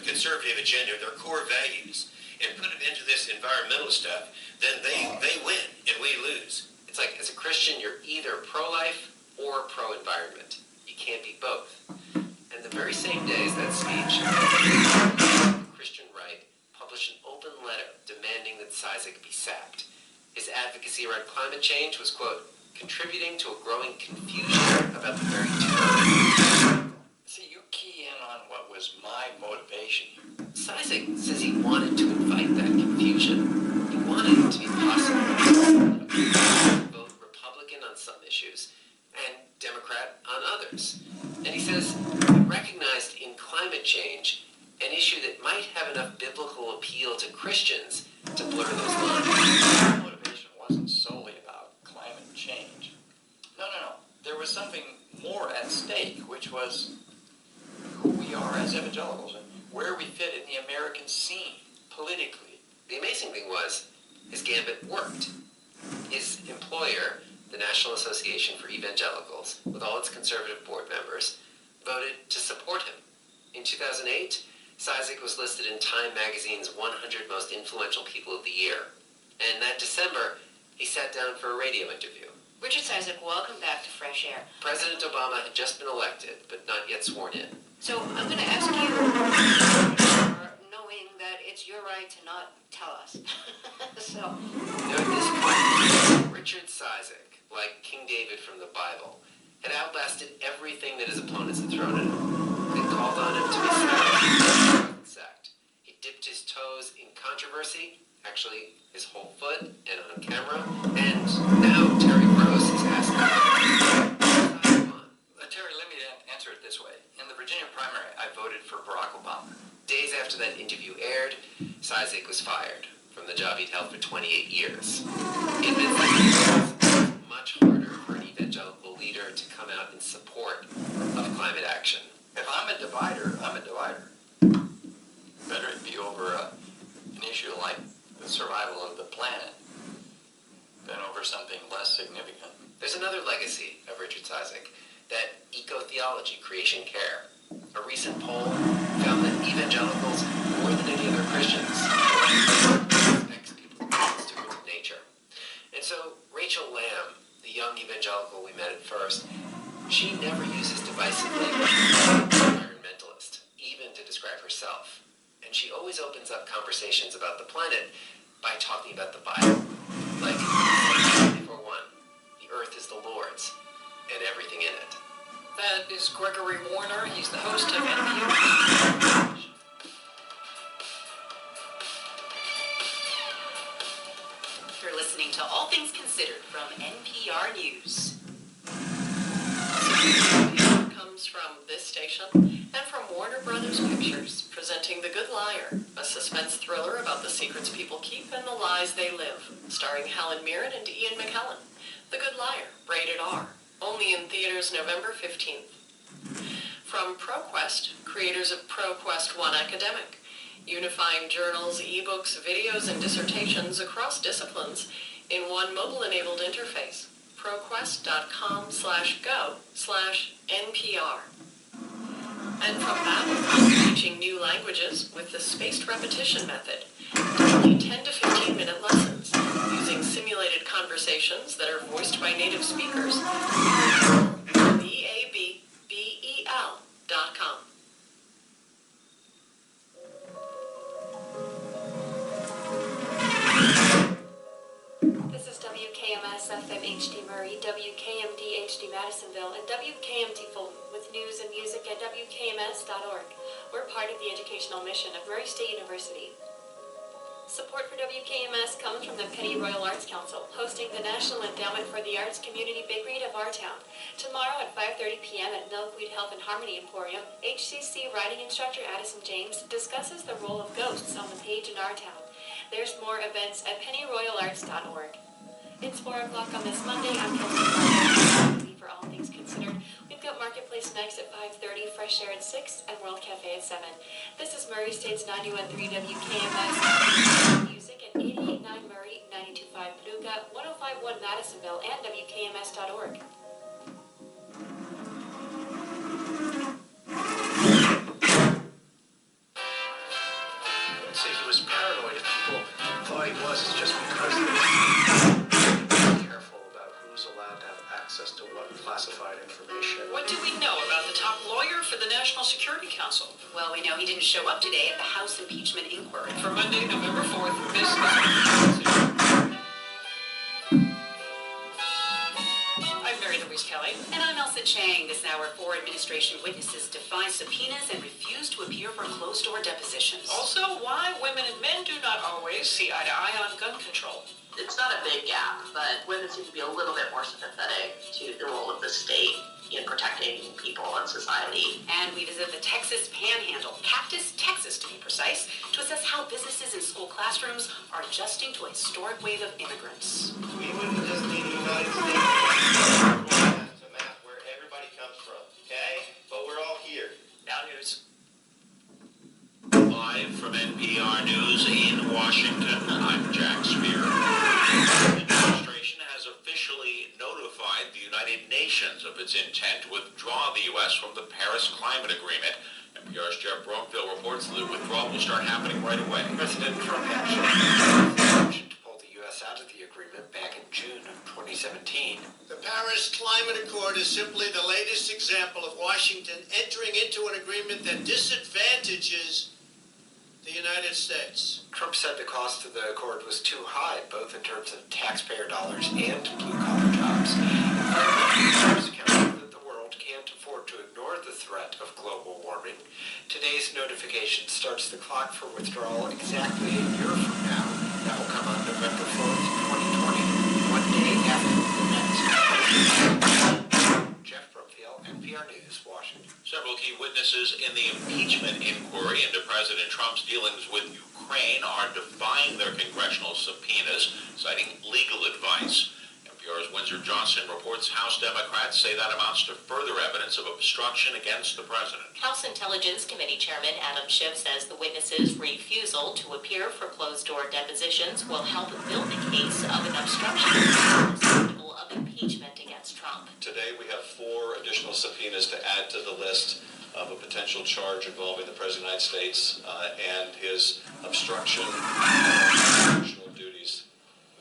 conservative agenda, their core values, and put them into this environmental stuff, then they win and we lose. It's like, as a Christian, you're either pro-life or pro-environment. You can't be both. And the very same day as that speech, the Christian right published an open letter demanding that Cizik be sacked. His advocacy around climate change was, quote, contributing to a growing confusion about the very term. See, you key in on what was my motivation here. Cizik says he wanted to invite that confusion. He wanted it to be possible to vote Republican on some issues and Democrat on others. And he says he recognized in climate change an issue that might have enough biblical appeal to Christians to blur those lines. My motivation wasn't solely about climate change. No. There was something more at stake, which was who we are as evangelicals and where we fit in the American scene politically. The amazing thing was, his gambit worked. His employer, the National Association for Evangelicals, with all its conservative board members, voted to support him. In 2008, Cizik was listed in Time magazine's 100 most influential people of the year. And that December, he sat down for a radio interview. Richard Cizik, welcome back to Fresh Air. President Obama had just been elected, but not yet sworn in. So I'm going to ask you, no it's your right to not tell us. So. Now at this point, Richard Cizik, like King David from the Bible, had outlasted everything that his opponents had thrown at him. They called on him to be silent. He dipped his toes in controversy, actually his whole foot, and on camera, and now Terry Gross is asking Terry, let me answer it this way. In the Virginia primary, I voted for Barack Obama. Days after that interview aired, Cizik was fired from the job he'd held for 28 years. He admits that it was much harder for an evangelical leader to come out in support of climate action. If I'm a divider, I'm a divider. Better it be over an issue like the survival of the planet than over something less significant. There's another legacy of Richard Cizik, that eco-theology, creation care. A recent poll found that evangelicals, more than any other Christians, respect stewards of nature. And so Rachel Lamb, the young evangelical we met at first, she never uses divisive language environmentalist, even to describe herself. And she always opens up conversations about the planet by talking about the Bible. Like, for one, the earth is the Lord's, and everything in it. That is Gregory Warner. He's the host of NPR. You're listening to All Things Considered from NPR News. Comes from this station and from Warner Brothers Pictures, presenting The Good Liar, a suspense thriller about the secrets people keep and the lies they live, starring Helen Mirren and Ian McKellen. The Good Liar, rated R, only in theaters November 15th. From ProQuest, creators of ProQuest One Academic, unifying journals, ebooks, videos, and dissertations across disciplines in one mobile-enabled interface. ProQuest.com/go/NPR. And from Babel, teaching new languages with the spaced repetition method. Only 10 to 15-minute lessons, using simulated conversations that are voiced by native speakers. BABBEL.com. This is WKMS FM HD Murray, WKMD HD Madisonville, and WKMT Fulton with news and music at WKMS.org. We're part of the educational mission of Murray State University. Support for WKMS comes from the Penny Royal Arts Council, hosting the National Endowment for the Arts Community Big Read of Our Town. Tomorrow at 5:30 p.m. at Milkweed Health and Harmony Emporium, HCC writing instructor Addison James discusses the role of ghosts on the page in our town. There's more events at pennyroyalarts.org. It's 4 o'clock on this Monday. I'm Kelsey for All Things Considered. We've got Marketplace next at 5:30, Fresh Air at 6, and World Cafe at 7. This is Murray State's 91.3 WKMS music at 88.9 Murray, 92.5 Paducah, 105.1 Madisonville, and WKMS.org. I'd say he was paranoid if people thought he was just because they're careful about who's allowed to have access to what classified information. What do we know about the top lawyer for the National Security Council? Well, we know he didn't show up today at the House impeachment inquiry. For Monday, November 4th, this is... I'm Mary Louise Kelly. And I'm Elsa Chang. This hour, 4 administration witnesses defy subpoenas and refuse to appear for closed-door depositions. Also, why women and men do not always see eye to eye on gun control. It's not a big gap, but women seem to be a little bit more sympathetic to the role of the state in protecting people and society. And we visit the Texas Panhandle, Cactus, Texas to be precise, to assess how businesses and school classrooms are adjusting to a historic wave of immigrants. We wouldn't just need a United States to map where everybody comes from, okay? But we're all here. Now news. Live from NPR News in Washington, I'm Jack Spear. The administration has officially notified the United Nations of its intent to withdraw the U.S. from the Paris Climate Agreement. NPR's Jeff Bromfield reports that the withdrawal will start happening right away. President Trump actually to pull the U.S. out of the agreement back in June of 2017. The Paris Climate Accord is simply the latest example of Washington entering into an agreement that disadvantages the United States. Trump said the cost of the accord was too high, both in terms of taxpayer dollars and blue-collar jobs. Environmentalists counter that the world can't afford to ignore the threat of global warming. Today's notification starts the clock for withdrawal exactly a year from now. That will come on November 4th, 2020, one day after the next. Jeff Brookfield, NPR News, Washington. Several key witnesses in the impeachment inquiry into President Trump's dealings with Ukraine are defying their congressional subpoenas, citing legal advice. NPR's Windsor Johnson reports House Democrats say that amounts to further evidence of obstruction against the president. House Intelligence Committee Chairman Adam Schiff says the witnesses' refusal to appear for closed-door depositions will help build the case of an obstruction of impeachment against Trump. Today we have 4 additional subpoenas to add to the list of a potential charge involving the President of the United States and his obstruction of constitutional duties.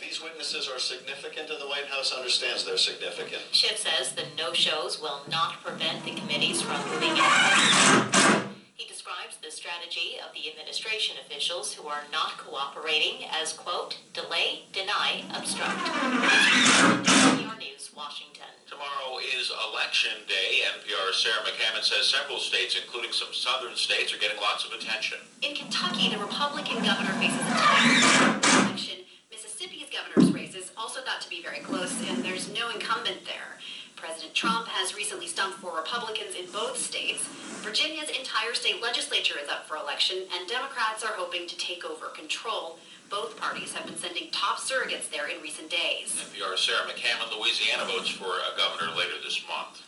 These witnesses are significant, and the White House understands they're significant. Schiff says the no-shows will not prevent the committees from moving ahead. He describes the strategy of the administration officials who are not cooperating as, quote, delay, deny, obstruct. NPR News, Washington. Tomorrow is Election Day. NPR's Sarah McCammon says several states, including some southern states, are getting lots of attention. In Kentucky, the Republican governor faces a tight election. Mississippi's governor's race is also thought to be very close, and there's no incumbent there. President Trump has recently stumped for Republicans in both states. Virginia's entire state legislature is up for election, and Democrats are hoping to take over control. Both parties have been sending top surrogates there in recent days. NPR's Sarah McCammon. Louisiana votes for a governor later this month.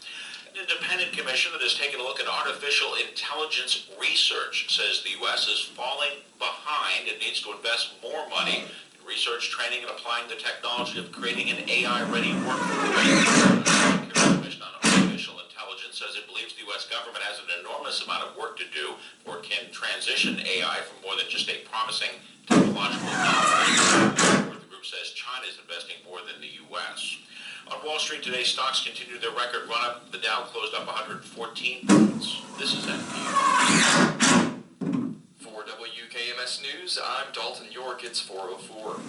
An independent commission that has taken a look at artificial intelligence research says the U.S. is falling behind. It needs to invest more money in research, training, and applying the technology of creating an AI-ready workforce. The Commission on Artificial Intelligence says it believes the U.S. government has an enormous amount of work to do or can transition AI from more than just a promising technological novelty. The group says China is investing more than the U.S. On Wall Street today, stocks continued their record run-up. The Dow closed up 114 points. This is NPR. For WKMS News, I'm Dalton York. It's 4:04.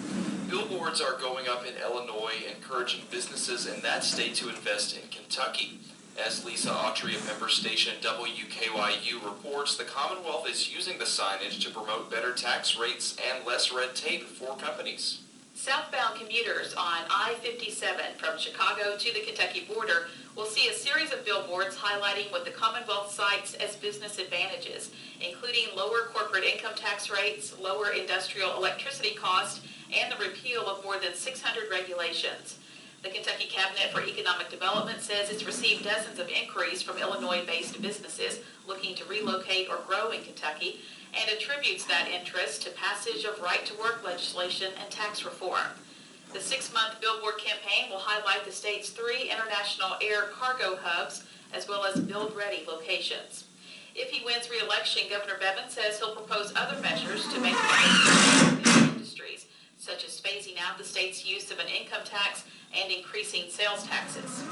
Billboards are going up in Illinois, encouraging businesses in that state to invest in Kentucky. As Lisa Autry of member station WKYU reports, the Commonwealth is using the signage to promote better tax rates and less red tape for companies. Southbound commuters on I-57 from Chicago to the Kentucky border will see a series of billboards highlighting what the Commonwealth cites as business advantages, including lower corporate income tax rates, lower industrial electricity costs, and the repeal of more than 600 regulations. The Kentucky Cabinet for Economic Development says it's received dozens of inquiries from Illinois-based businesses looking to relocate or grow in Kentucky, and attributes that interest to passage of right-to-work legislation and tax reform. The 6-month billboard campaign will highlight the state's 3 international air cargo hubs, as well as build-ready locations. If he wins re-election, Governor Bevin says he'll propose other measures to make industries, such as phasing out the state's use of an income tax and increasing sales taxes.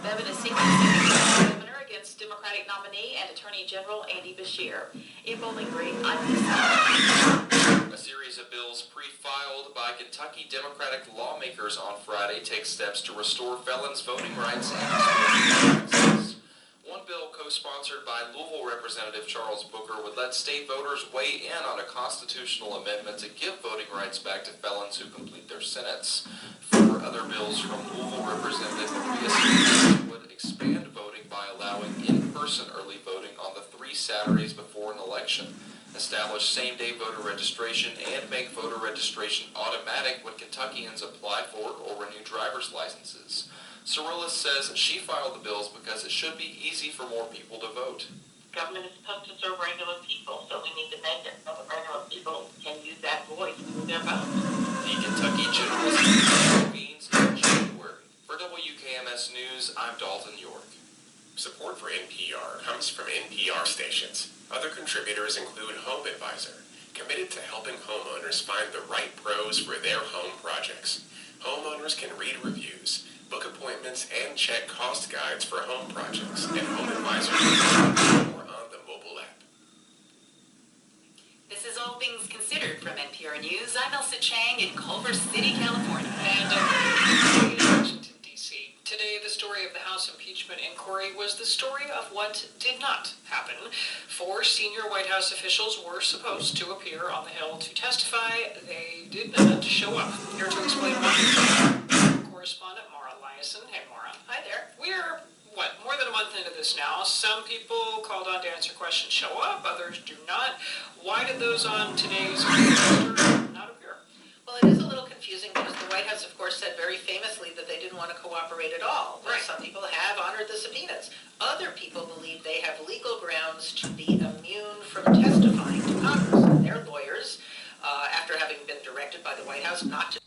Bevin is seeking governor against Democratic nominee and Attorney General Andy Beshear. In Bowling Green, I'm A series of bills pre-filed by Kentucky Democratic lawmakers on Friday take steps to restore felons' voting rights and access. One bill co-sponsored by Louisville Representative Charles Booker would let state voters weigh in on a constitutional amendment to give voting rights back to felons who complete their sentence. 4 other bills from Louisville Representative Maria Stevens would expand voting by allowing in-person early voting on the 3 Saturdays before an election, establish same-day voter registration, and make voter registration automatic when Kentuckians apply for or renew driver's licenses. Cirillis says she filed the bills because it should be easy for more people to vote. Government is supposed to serve regular people, so we need to make it so that regular people can use that voice through their vote. The Kentucky General Assembly convenes in January. For WKMS News, I'm Dalton York. Support for NPR comes from NPR stations. Other contributors include Home Advisor, committed to helping homeowners find the right pros for their home projects. Homeowners can read reviews, book appointments, and check cost guides for home projects at Home Advisor or on the mobile app. This is all being happening in Culver City, California. And in Washington, D.C. Today, the story of the House impeachment inquiry was the story of what did not happen. 4 senior White House officials were supposed to appear on the Hill to testify. They did not show up. Here to explain why, correspondent Maura Eliason. Hey, Maura. Hi there. We're, more than a month into this now. Some people called on to answer questions show up, others do not. Why did those on today's not appear? Well, it is a little confusing because the White House, of course, said very famously that they didn't want to cooperate at all. Right. Some people have honored the subpoenas. Other people believe they have legal grounds to be immune from testifying to Congress. Their lawyers, after having been directed by the White House not to